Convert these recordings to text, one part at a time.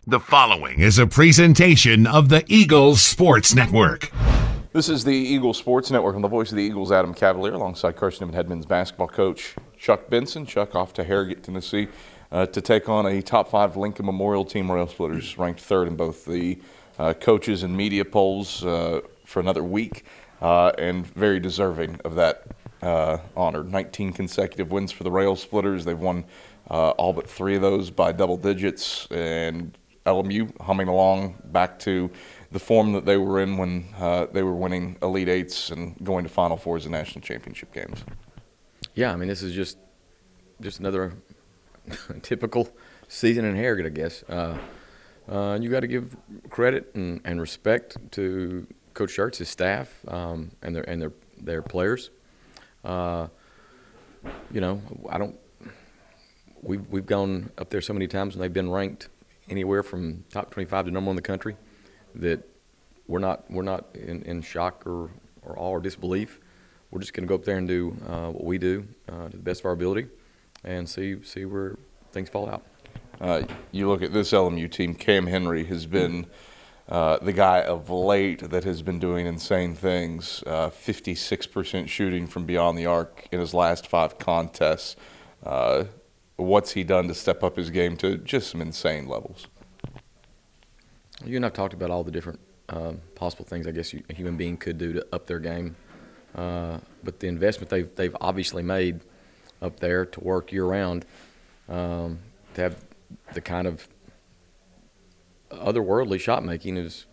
The following is a presentation of the Eagles Sports Network. This is the Eagles Sports Network. On the voice of the Eagles, Adam Cavalier, alongside Carson-Newman head men's basketball coach Chuck Benson. Chuck off to Harrogate, Tennessee, to take on a top 5 Lincoln Memorial team. Rail Splitters ranked 3rd in both the coaches and media polls for another week, and very deserving of that honor. 19 consecutive wins for the Rail Splitters. They've won all but 3 of those by double digits, and LMU humming along back to the form that they were in when they were winning Elite Eights and going to Final Fours and national championship games. Yeah, I mean, this is just another typical season in Harrogate, I guess. You got to give credit and respect to Coach Schertz, his staff, and their players. You know, we've gone up there so many times when they've been ranked anywhere from top 25 to number 1 in the country that we're not in shock or awe or disbelief. We're just going to go up there and do what we do to the best of our ability and see where things fall out. You look at this LMU team. Cam Henry has been the guy of late that has been doing insane things. 56% shooting from beyond the arc in his last 5 contests. What's he done to step up his game to just some insane levels? You and I've talked about all the different possible things I guess a human being could do to up their game. But the investment they've obviously made up there to work year-round, to have the kind of otherworldly shot making is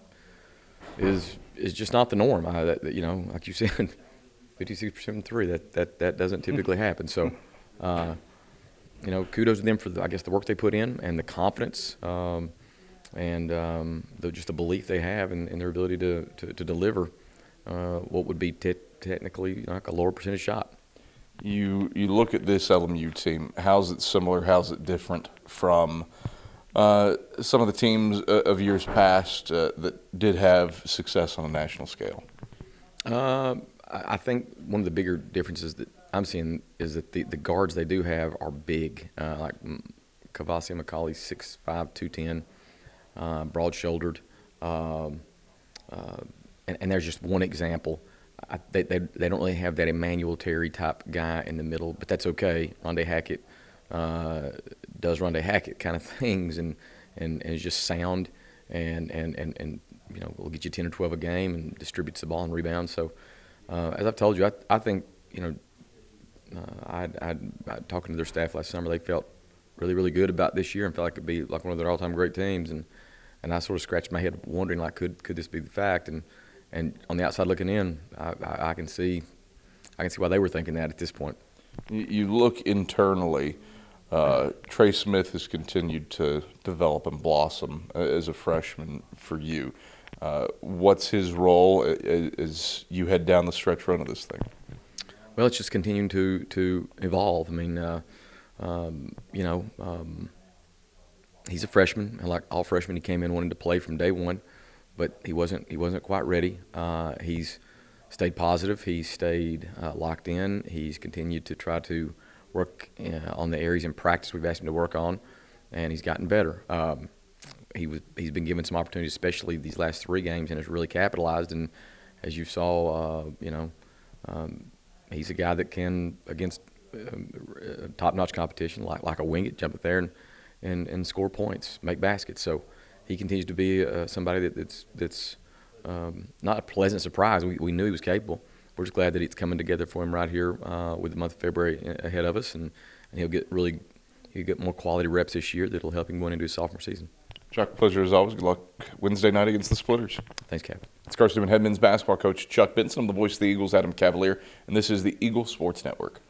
just not the norm. You know, like you said, 56% from 3. That doesn't typically happen. So, you know, kudos to them for the work they put in and the confidence, and just the belief they have in their ability to deliver what would be technically like a lower percentage shot. You look at this LMU team. How's it similar? How's it different from some of the teams of years past that did have success on a national scale? I think one of the bigger differences that I'm seeing is that the guards they do have are big. Like Kavasi McCauley, 6'5", 210, broad-shouldered. And there's just one example. They don't really have that Emmanuel Terry type guy in the middle, but that's okay. Rondé Hackett does Rondé Hackett kind of things and is just sound and you know, will get you 10 or 12 a game and distributes the ball and rebounds. So as I've told you, I think, you know, I talking to their staff last summer, they felt really, really good about this year and felt like it'd be like one of their all-time great teams. And I sort of scratched my head wondering, like, could this be the fact? And on the outside looking in, I can see why they were thinking that at this point. You look internally. Trey Smith has continued to develop and blossom as a freshman for you. What's his role as you head down the stretch run of this thing? Well, it's just continuing to evolve. I mean, you know, he's a freshman, and like all freshmen, he came in wanting to play from day one, but he wasn't quite ready. He's stayed positive. He's stayed locked in. He's continued to try to work on the areas in practice we've asked him to work on, and he's gotten better. He's been given some opportunities, especially these last 3 games, and has really capitalized. And as you saw, you know, he's a guy that can, against top-notch competition, like a wing it, jump up there and score points, make baskets. So he continues to be somebody that's not a pleasant surprise. We knew he was capable. We're just glad that it's coming together for him right here with the month of February ahead of us, and he'll get more quality reps this year that'll help him going into his sophomore season. Chuck, pleasure as always. Good luck Wednesday night against the Splitters. Thanks, Cap. It's Carson-Newman head men's basketball coach Chuck Benson. I'm the voice of the Eagles, Adam Cavalier, and this is the Eagles Sports Network.